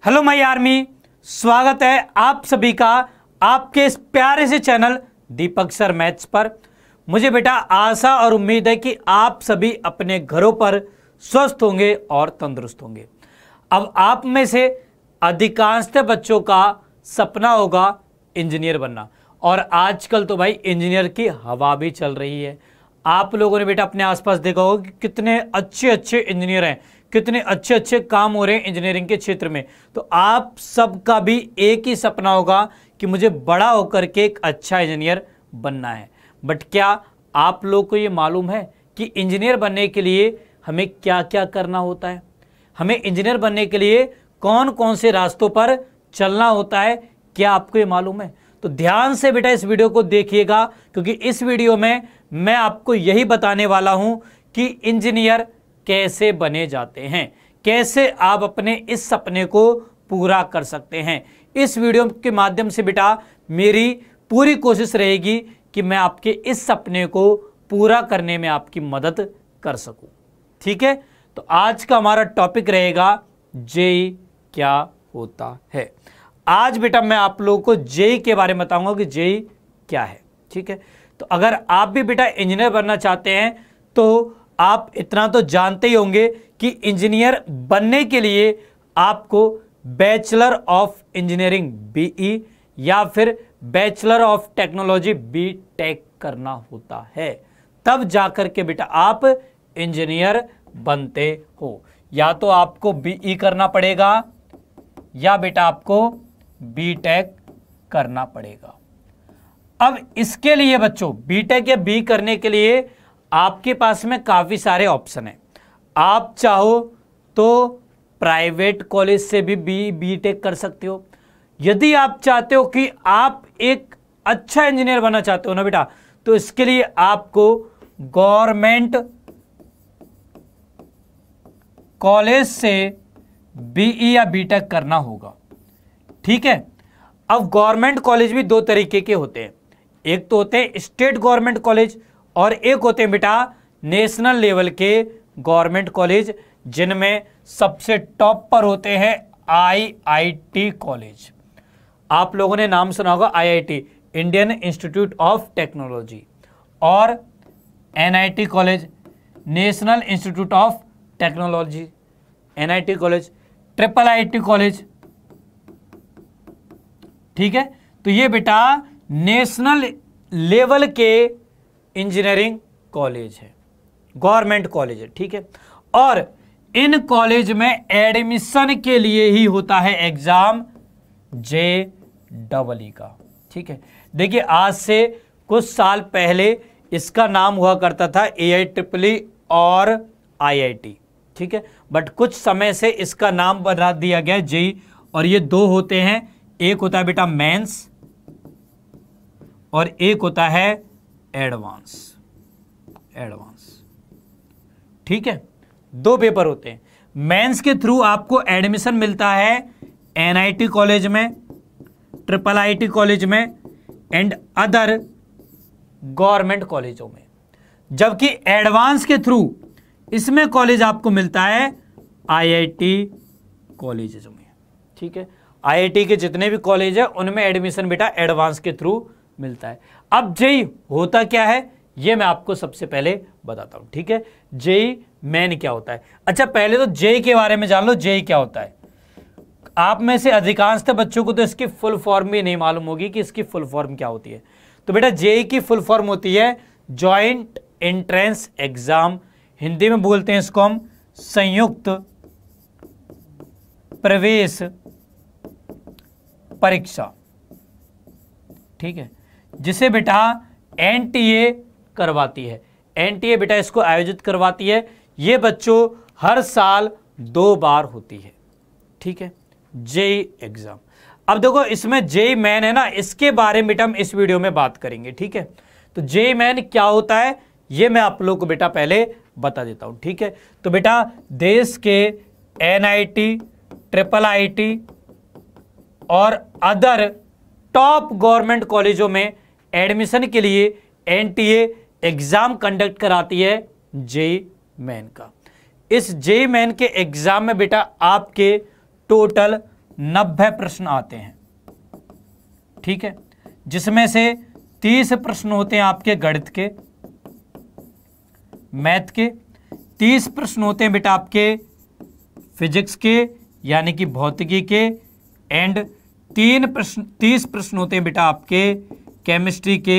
Hello my army, स्वागत है आप सभी का आपके इस प्यारे से चैनल दीपक सर मैथ्स पर। मुझे बेटा आशा और उम्मीद है कि आप सभी अपने घरों पर स्वस्थ होंगे और तंदुरुस्त होंगे। अब आप में से अधिकांशतः बच्चों का सपना होगा इंजीनियर बनना, और आजकल तो भाई इंजीनियर की हवा भी चल रही है। आप लोगों ने बेटा अपने आसपास देखा होगा कि कितने अच्छे अच्छे इंजीनियर हैं, कितने अच्छे अच्छे काम हो रहे हैं इंजीनियरिंग के क्षेत्र में। तो आप सबका भी एक ही सपना होगा कि मुझे बड़ा होकर के एक अच्छा इंजीनियर बनना है। बट क्या आप लोग को ये मालूम है कि इंजीनियर बनने के लिए हमें क्या क्या करना होता है? हमें इंजीनियर बनने के लिए कौन कौन से रास्तों पर चलना होता है, क्या आपको ये मालूम है? तो ध्यान से बेटा इस वीडियो को देखिएगा, क्योंकि इस वीडियो में मैं आपको यही बताने वाला हूं कि इंजीनियर कैसे बने जाते हैं, कैसे आप अपने इस सपने को पूरा कर सकते हैं। इस वीडियो के माध्यम से बेटा मेरी पूरी कोशिश रहेगी कि मैं आपके इस सपने को पूरा करने में आपकी मदद कर सकूं। ठीक है, तो आज का हमारा टॉपिक रहेगा जेईई क्या होता है। आज बेटा मैं आप लोगों को जेईई के बारे में बताऊंगा कि जेईई क्या है। ठीक है, तो अगर आप भी बेटा इंजीनियर बनना चाहते हैं तो आप इतना तो जानते ही होंगे कि इंजीनियर बनने के लिए आपको बैचलर ऑफ इंजीनियरिंग बीई या फिर बैचलर ऑफ टेक्नोलॉजी बीटेक करना होता है, तब जाकर के बेटा आप इंजीनियर बनते हो। या तो आपको बीई करना पड़ेगा या बेटा आपको बीटेक करना पड़ेगा। अब इसके लिए बच्चों बीटेक या बी करने के लिए आपके पास में काफी सारे ऑप्शन हैं। आप चाहो तो प्राइवेट कॉलेज से भी बीटेक कर सकते हो। यदि आप चाहते हो कि आप एक अच्छा इंजीनियर बनना चाहते हो ना बेटा, तो इसके लिए आपको गवर्नमेंट कॉलेज से बीई या बीटेक करना होगा। ठीक है, अब गवर्नमेंट कॉलेज भी दो तरीके के होते हैं। एक तो होते हैं स्टेट गवर्नमेंट कॉलेज और एक होते हैं बेटा नेशनल लेवल के गवर्नमेंट कॉलेज, जिनमें सबसे टॉप पर होते हैं आईआईटी कॉलेज। आप लोगों ने नाम सुना होगा IIT, Indian institute of technology, और NIT college, national institute of technology, NIT college, triple IT college. ठीक है, तो ये बेटा नेशनल लेवल के इंजीनियरिंग कॉलेज है, गवर्नमेंट कॉलेज है। ठीक है, और इन कॉलेज में एडमिशन के लिए ही होता है एग्जाम जेईई का। ठीक है, देखिए आज से कुछ साल पहले इसका नाम हुआ करता था AIEEE और IIT। ठीक है, बट कुछ समय से इसका नाम बदला दिया गया जेईई, और ये दो होते हैं, एक होता है बेटा मेंस और एक होता है एडवांस। ठीक है, दो पेपर होते हैं। मेंस के थ्रू आपको एडमिशन मिलता है एनआईटी कॉलेज में, ट्रिपल आईटी कॉलेज में एंड अदर गवर्नमेंट कॉलेजों में, जबकि एडवांस के थ्रू इसमें कॉलेज आपको मिलता है आईआईटी कॉलेजों में। ठीक है, आईआईटी के जितने भी कॉलेज है उनमें एडमिशन बेटा एडवांस के थ्रू मिलता है। अब जेईई होता क्या है ये मैं आपको सबसे पहले बताता हूं। ठीक है, जेईई मेन क्या होता है। अच्छा, पहले तो जेईई के बारे में जान लो, जेईई क्या होता है। आप में से अधिकांशतः बच्चों को तो इसकी फुल फॉर्म भी नहीं मालूम होगी कि इसकी फुल फॉर्म क्या होती है। तो बेटा जेईई की फुल फॉर्म होती है जॉइंट एंट्रेंस एग्जाम, हिंदी में बोलते हैं इसको हम संयुक्त प्रवेश परीक्षा। ठीक है, जिसे बेटा एनटीए करवाती है। एनटीए बेटा इसको आयोजित करवाती है। ये बच्चों हर साल 2 बार होती है। ठीक है, जेईई एग्जाम। अब देखो इसमें जेईई मेन है ना, इसके बारे में बेटा हम इस वीडियो में बात करेंगे। ठीक है, तो जेईई मेन क्या होता है ये मैं आप लोग को बेटा पहले बता देता हूं। ठीक है, तो बेटा देश के एनआईटी, ट्रिपल आईटी और अदर टॉप गवर्नमेंट कॉलेजों में एडमिशन के लिए एनटीए एग्जाम कंडक्ट कराती है जेईई मेन का। इस जेईई मेन के एग्जाम में बेटा आपके टोटल 90 प्रश्न आते हैं, ठीक है, जिसमें से 30 प्रश्न होते हैं आपके गणित के, मैथ के, 30 प्रश्न होते हैं बेटा आपके फिजिक्स के यानी कि भौतिकी के, एंड 30 प्रश्न होते हैं बेटा आपके केमिस्ट्री के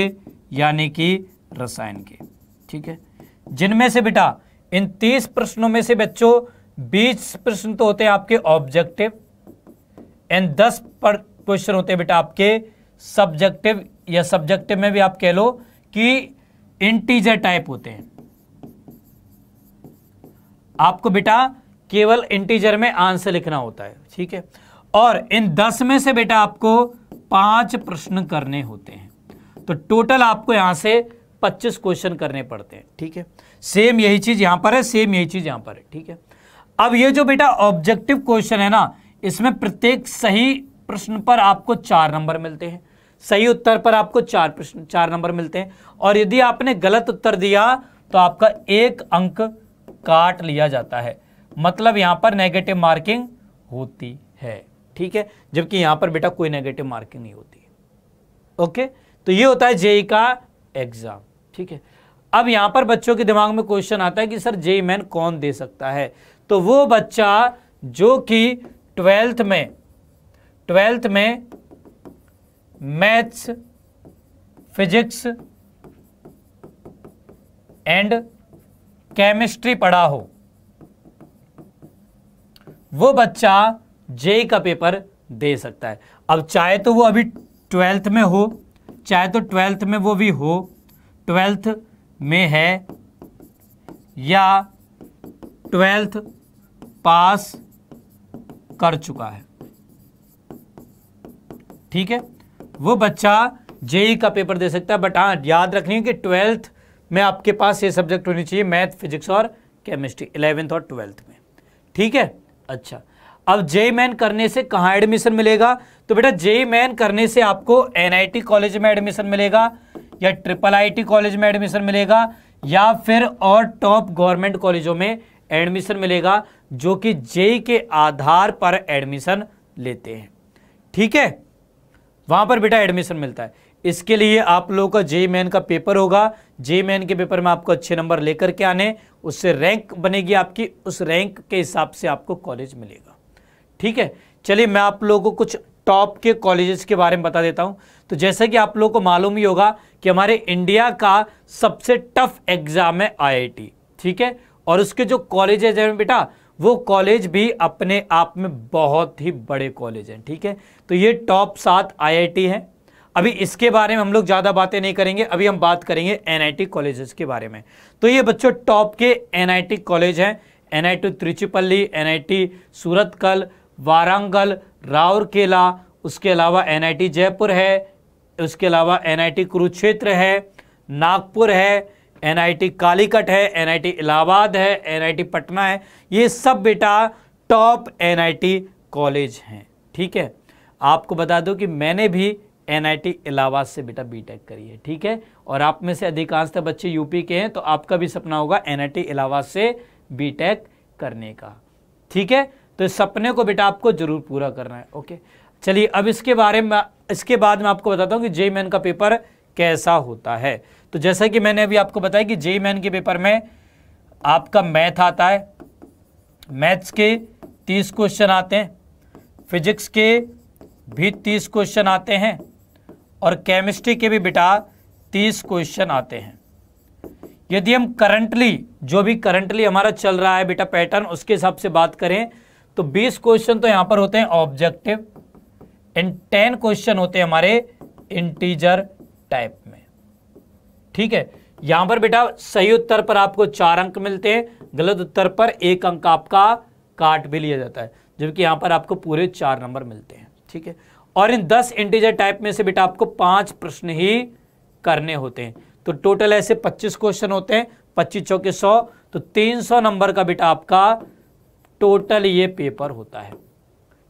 यानी कि रसायन के, ठीक है, जिनमें से बेटा इन 30 प्रश्नों में से बच्चों 20 प्रश्न तो होते हैं आपके ऑब्जेक्टिव एंड 10 क्वेश्चन होते हैं बेटा आपके सब्जेक्टिव, या सब्जेक्टिव में भी आप कह लो कि इंटीजर टाइप होते हैं। आपको बेटा केवल इंटीजर में आंसर लिखना होता है, ठीक है, और इन 10 में से बेटा आपको 5 प्रश्न करने होते हैं, तो टोटल आपको यहां से 25 क्वेश्चन करने पड़ते हैं, ठीक है। सेम यही चीज यहां पर है, सेम यही चीज यहां पर है, ठीक है। अब ये जो बेटा ऑब्जेक्टिव क्वेश्चन है ना, इसमें प्रत्येक सही प्रश्न पर आपको 4 नंबर मिलते हैं, सही उत्तर पर आपको 4 नंबर मिलते हैं, और यदि आपने गलत उत्तर दिया तो आपका 1 अंक काट लिया जाता है, मतलब यहां पर नेगेटिव मार्किंग होती है, ठीक है, जबकि यहां पर बेटा कोई नेगेटिव मार्किंग नहीं होती है। ओके, तो ये होता है जेईई का एग्जाम, ठीक है। अब यहां पर बच्चों के दिमाग में क्वेश्चन आता है कि सर जेईई मेन कौन दे सकता है, तो वो बच्चा जो कि 12th में मैथ्स, फिजिक्स एंड केमिस्ट्री पढ़ा हो, वो बच्चा जेईई का पेपर दे सकता है। अब चाहे तो वो अभी 12th में हो, चाहे तो 12th में वो भी हो, 12th में है या 12th पास कर चुका है, ठीक है, वो बच्चा जेईई का पेपर दे सकता है। बट हाँ, याद रखनी कि 12th में आपके पास ये सब्जेक्ट होनी चाहिए, मैथ, फिजिक्स और केमिस्ट्री, 11th और 12th में, ठीक है। अच्छा, अब जेईई मेन करने से कहाँ एडमिशन मिलेगा, तो बेटा जेईई मेन करने से आपको एनआईटी कॉलेज में एडमिशन मिलेगा, या IIIT कॉलेज में एडमिशन मिलेगा, या फिर और टॉप गवर्नमेंट कॉलेजों में एडमिशन मिलेगा, जो कि जेईई के आधार पर एडमिशन लेते हैं, ठीक है, वहां पर बेटा एडमिशन मिलता है। इसके लिए आप लोगों का जेईई मेन का पेपर होगा, जेईई मेन के पेपर में आपको अच्छे नंबर लेकर के आने, उससे रैंक बनेगी आपकी, उस रैंक के हिसाब से आपको कॉलेज मिलेगा, ठीक है। चलिए मैं आप लोगों को कुछ टॉप के कॉलेजेस के बारे में बता देता हूं। तो जैसा कि आप लोगों को मालूम ही होगा कि हमारे इंडिया का सबसे टफ एग्जाम है आईआईटी, ठीक है, और उसके जो कॉलेजेस हैं बेटा, वो कॉलेज भी अपने आप में बहुत ही बड़े कॉलेज हैं, ठीक है। तो ये टॉप 7 आईआईटी हैं। अभी इसके बारे में हम लोग ज़्यादा बातें नहीं करेंगे, अभी हम बात करेंगे एनआईटी कॉलेजेस के बारे में। तो ये बच्चों टॉप के एनआईटी कॉलेज हैं, एनआईटी त्रिचुपल्ली, एनआईटी सूरतकल, वारंगल, राउरकेला, उसके अलावा एनआईटी जयपुर है, उसके अलावा एनआईटी कुरुक्षेत्र है, नागपुर है, एनआईटी कालीकट है, एनआईटी इलाहाबाद है, एनआईटी पटना है। ये सब बेटा टॉप एनआईटी कॉलेज हैं, ठीक है। आपको बता दूं कि मैंने भी एनआईटी इलाहाबाद से बेटा बीटेक करी है, ठीक है, और आप में से अधिकांशतः बच्चे यूपी के हैं, तो आपका भी सपना होगा एनआईटी इलाहाबाद से बीटेक करने का, ठीक है। तो इस सपने को बेटा आपको जरूर पूरा करना है, ओके। चलिए अब इसके बाद मैं आपको बताता हूं कि जेईई मेन का पेपर कैसा होता है। तो जैसा कि मैंने अभी आपको बताया कि जेईई मेन के पेपर में आपका मैथ आता है, मैथ्स के 30 क्वेश्चन आते हैं, फिजिक्स के भी 30 क्वेश्चन आते हैं, और केमिस्ट्री के भी बेटा 30 क्वेश्चन आते हैं। यदि हम जो भी करंटली हमारा चल रहा है बेटा पैटर्न, उसके हिसाब से बात करें तो 20 क्वेश्चन तो यहां पर होते हैं ऑब्जेक्टिव, एंड 10 क्वेश्चन होते हैं हमारे इंटीजर टाइप में, ठीक है। यहां पर बेटा सही उत्तर पर आपको 4 अंक मिलते हैं, गलत उत्तर पर 1 अंक आपका काट भी लिया जाता है, जबकि यहां पर आपको पूरे 4 नंबर मिलते हैं, ठीक है। और इन 10 इंटीजर टाइप में से बेटा आपको 5 प्रश्न ही करने होते हैं। तो टोटल ऐसे 25 क्वेश्चन होते हैं, 25 चौके 100, तो 300 नंबर का बेटा आपका टोटल ये पेपर होता है,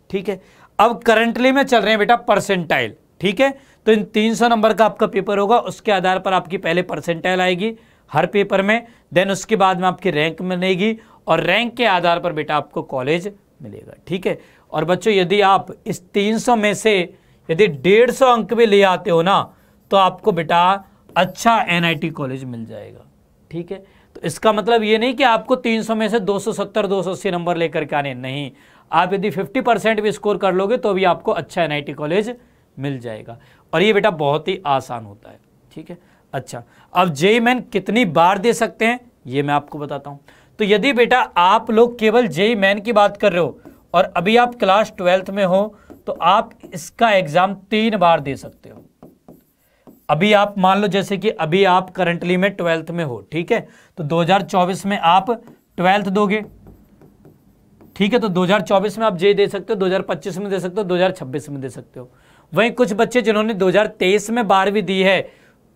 ठीक है। अब करंटली में चल रहे हैं बेटा परसेंटाइल, ठीक है। तो इन 300 नंबर का आपका पेपर होगा, उसके आधार पर आपकी पहले परसेंटाइल आएगी हर पेपर में, देन उसके बाद में आपकी रैंक मिलेगी, और रैंक के आधार पर बेटा आपको कॉलेज मिलेगा, ठीक है। और बच्चों यदि आप इस 300 में से यदि 150 अंक भी ले आते हो ना तो आपको बेटा अच्छा NIT कॉलेज मिल जाएगा। ठीक है, तो इसका मतलब ये नहीं कि आपको 300 में से 270 280 नंबर लेकर के आने, नहीं, आप यदि 50% भी स्कोर कर लोगे तो भी आपको अच्छा NIT कॉलेज मिल जाएगा। और ये बेटा बहुत ही आसान होता है। ठीक है, अच्छा, अब JEE मेन कितनी बार दे सकते हैं ये मैं आपको बताता हूं। तो यदि बेटा आप लोग केवल JEE मेन की बात कर रहे हो और अभी आप क्लास 12th में हो तो आप इसका एग्जाम 3 बार दे सकते हो। अभी आप मान लो जैसे कि अभी आप करंटली में 12th में हो, ठीक है, तो 2024 में आप 12th दोगे। ठीक है, तो 2024 में आप JEE दे सकते हो, 2025 में दे सकते हो, 2026 में दे सकते हो। वहीं कुछ बच्चे जिन्होंने 2023 में 12वीं दी है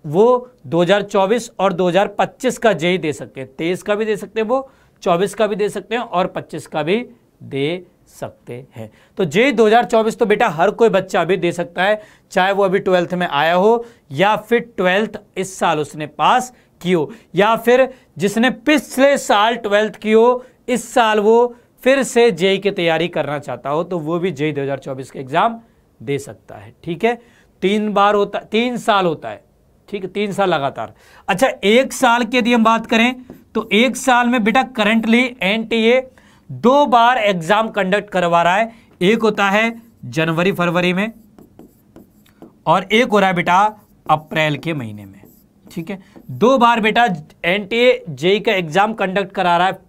वो 2024 और 2025 का JEE दे सकते हैं। 23 का भी दे सकते हैं वो, 24 का भी दे सकते हैं और 25 का भी दे सकते हैं। तो JEE 2024 तो बेटा हर कोई बच्चा अभी दे सकता है, चाहे वो अभी 12th में आया हो या फिर 12th इस साल उसने पास की हो, या फिर जिसने पिछले साल 12th की हो इस साल वो फिर से JEE की तैयारी करना चाहता हो तो वो भी JEE 2024 के एग्जाम दे सकता है। ठीक है, 3 बार होता, 3 साल होता है। ठीक है, 3 साल लगातार। अच्छा, 1 साल की यदि हम बात करें तो 1 साल में बेटा करंटली NTA 2 बार एग्जाम कंडक्ट करवा रहा है। एक होता है जनवरी फरवरी में और एक हो रहा है बेटा अप्रैल के महीने में। ठीक है, 2 बार बेटा NTA JEE का एग्जाम कंडक्ट करा रहा है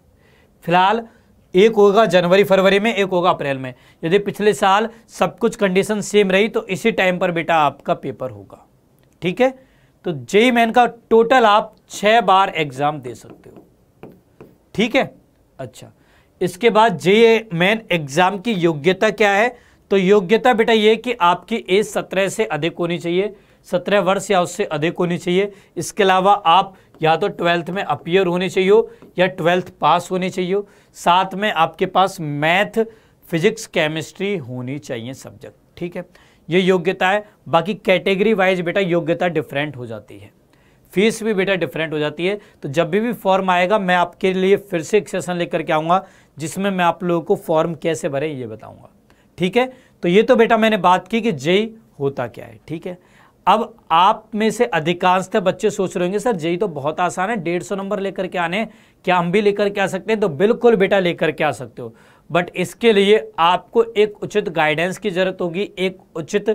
फिलहाल। एक होगा जनवरी फरवरी में, एक होगा अप्रैल में। यदि पिछले साल सब कुछ कंडीशन सेम रही तो इसी टाइम पर बेटा आपका पेपर होगा। ठीक है, तो JEE मेन का टोटल आप 6 बार एग्जाम दे सकते हो। ठीक है, अच्छा, इसके बाद JEE मेन एग्जाम की योग्यता क्या है? तो योग्यता बेटा ये कि आपकी एज 17 से अधिक होनी चाहिए, 17 वर्ष या उससे अधिक होनी चाहिए। इसके अलावा आप या तो 12th में अपीयर होने चाहिए या 12th पास होने चाहिए। साथ में आपके पास मैथ, फिजिक्स, केमिस्ट्री होनी चाहिए सब्जेक्ट। ठीक है, ये योग्यता है। बाकी कैटेगरी वाइज बेटा योग्यता डिफरेंट हो जाती है, फीस भी बेटा डिफरेंट हो जाती है। तो जब भी फॉर्म आएगा मैं आपके लिए फिर से एक सेशन लेकर के आऊँगा जिसमें मैं आप लोगों को फॉर्म कैसे भरें ये बताऊँगा। ठीक है, तो ये तो बेटा मैंने बात की कि JEE होता क्या है। ठीक है, अब आप में से अधिकांशतः बच्चे सोच रहे होंगे सर JEE तो बहुत आसान है, 150 नंबर लेकर के आने, क्या हम भी लेकर के आ सकते हैं? तो बिल्कुल बेटा लेकर के आ सकते हो, बट इसके लिए आपको एक उचित गाइडेंस की जरूरत होगी, एक उचित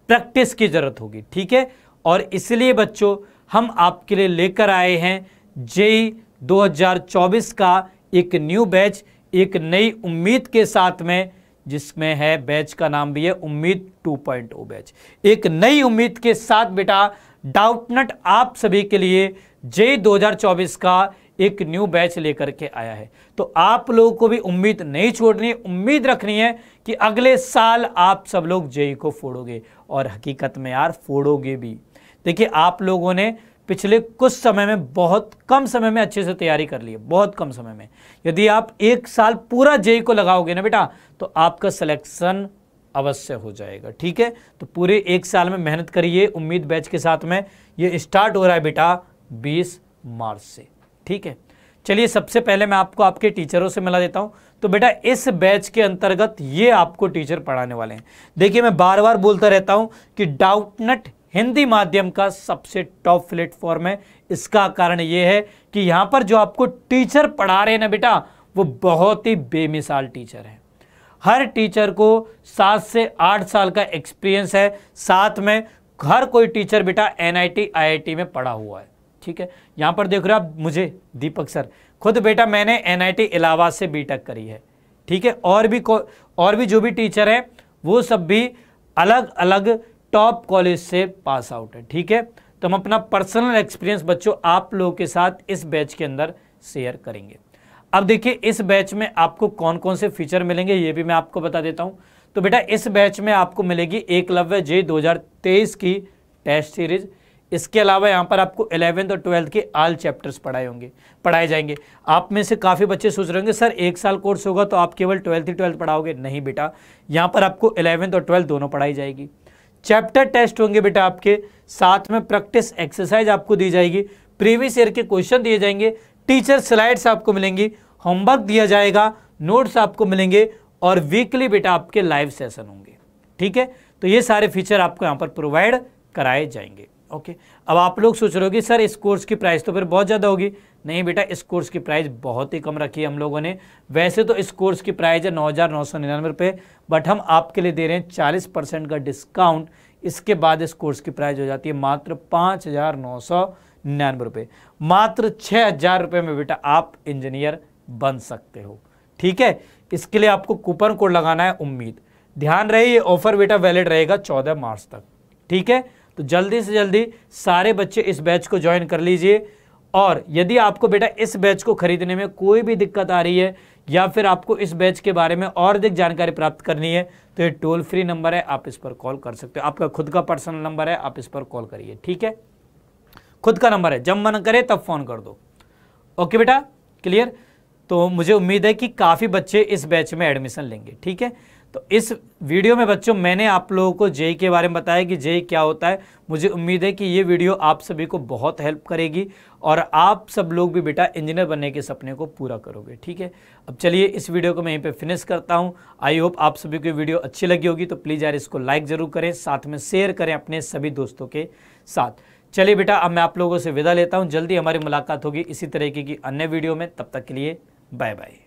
प्रैक्टिस की जरूरत होगी। ठीक है, और इसलिए बच्चों हम आपके लिए लेकर आए हैं JEE 2024 का एक न्यू बैच, एक नई उम्मीद के साथ में, जिसमें है बैच का नाम भी है उम्मीद 2.0 बैच। एक नई उम्मीद के साथ बेटा डाउटनट आप सभी के लिए JEE 2024 का एक न्यू बैच लेकर के आया है। तो आप लोगों को भी उम्मीद नहीं छोड़नी है, उम्मीद रखनी है कि अगले साल आप सब लोग JEE को फोड़ोगे, और हकीकत में यार फोड़ोगे भी। देखिए, आप लोगों ने पिछले कुछ समय में, बहुत कम समय में अच्छे से तैयारी कर ली है, बहुत कम समय में। यदि आप 1 साल पूरा JEE को लगाओगे ना बेटा तो आपका सिलेक्शन अवश्य हो जाएगा। ठीक है, तो पूरे 1 साल में मेहनत करिए उम्मीद बैच के साथ में। ये स्टार्ट हो रहा है बेटा 20 मार्च से। ठीक है, चलिए सबसे पहले मैं आपको आपके टीचरों से मिला देता हूं। तो बेटा इस बैच के अंतर्गत ये आपको टीचर पढ़ाने वाले हैं। देखिए, मैं बार बार बोलता रहता हूं कि डाउटनट हिंदी माध्यम का सबसे टॉप प्लेटफॉर्म है। इसका कारण यह है कि यहां पर जो आपको टीचर पढ़ा रहे हैं ना बेटा, वो बहुत ही बेमिसाल टीचर है। हर टीचर को 7 से 8 साल का एक्सपीरियंस है, साथ में हर कोई टीचर बेटा NIT IIT में पढ़ा हुआ है। ठीक है, यहां पर देख रहे हो आप मुझे, दीपक सर, खुद बेटा मैंने NIT इलाहाबाद से BTech करी है। ठीक है, और भी जो भी टीचर है वो सब भी अलग अलग टॉप कॉलेज से पास आउट है। ठीक है, तो हम अपना पर्सनल एक्सपीरियंस बच्चों आप लोगों के साथ इस बैच के अंदर शेयर करेंगे। अब देखिए, इस बैच में आपको कौन कौन से फीचर मिलेंगे ये भी मैं आपको बता देता हूं। तो बेटा इस बैच में आपको मिलेगी एकलव्य JEE 2023 की टेस्ट सीरीज। इसके अलावा यहाँ पर आपको 11th और 12th के ऑल चैप्टर्स पढ़ाए जाएंगे। आप में से काफ़ी बच्चे सोच रहे होंगे सर 1 साल कोर्स होगा तो आप केवल 12th ही 12th पढ़ाओगे। नहीं बेटा, यहाँ पर आपको 11th और 12th दोनों पढ़ाई जाएगी। चैप्टर टेस्ट होंगे बेटा आपके, साथ में प्रैक्टिस एक्सरसाइज आपको दी जाएगी, प्रीवियस ईयर के क्वेश्चन दिए जाएंगे, टीचर स्लाइड्स आपको मिलेंगी, होमवर्क दिया जाएगा, नोट्स आपको मिलेंगे और वीकली बेटा आपके लाइव सेशन होंगे। ठीक है, तो ये सारे फीचर आपको यहाँ पर प्रोवाइड कराए जाएंगे। ओके, अब आप लोग सोच रहे हो कि सर इस कोर्स की प्राइस तो फिर बहुत ज़्यादा होगी। नहीं बेटा, इस कोर्स की प्राइस बहुत ही कम रखी है हम लोगों ने। वैसे तो इस कोर्स की प्राइस है 9,999 रुपये, बट हम आपके लिए दे रहे हैं 40% का डिस्काउंट। इसके बाद इस कोर्स की प्राइस हो जाती है मात्र 5,999 रुपये। मात्र 6,000 रुपये में बेटा आप इंजीनियर बन सकते हो। ठीक है, इसके लिए आपको कूपन कोड लगाना है उम्मीद। ध्यान रहे ये ऑफर बेटा वैलिड रहेगा 14 मार्च तक। ठीक है, तो जल्दी से जल्दी सारे बच्चे इस बैच को ज्वाइन कर लीजिए। और यदि आपको बेटा इस बैच को खरीदने में कोई भी दिक्कत आ रही है या फिर आपको इस बैच के बारे में और अधिक जानकारी प्राप्त करनी है तो ये टोल फ्री नंबर है, आप इस पर कॉल कर सकते हो। आपका खुद का पर्सनल नंबर है, आप इस पर कॉल करिए। ठीक है, खुद का नंबर है, जब मन करे तब फोन कर दो। ओके बेटा, क्लियर। तो मुझे उम्मीद है कि काफ़ी बच्चे इस बैच में एडमिशन लेंगे। ठीक है, तो इस वीडियो में बच्चों मैंने आप लोगों को जेई के बारे में बताया कि जेई क्या होता है। मुझे उम्मीद है कि ये वीडियो आप सभी को बहुत हेल्प करेगी और आप सब लोग भी बेटा इंजीनियर बनने के सपने को पूरा करोगे। ठीक है, अब चलिए इस वीडियो को मैं यहीं पे फिनिश करता हूँ। आई होप आप सभी को वीडियो अच्छी लगी होगी, तो प्लीज़ यार इसको लाइक ज़रूर करें, साथ में शेयर करें अपने सभी दोस्तों के साथ। चलिए बेटा, अब मैं आप लोगों से विदा लेता हूँ। जल्दी हमारी मुलाकात होगी इसी तरीके की अन्य वीडियो में। तब तक के लिए बाय बाय।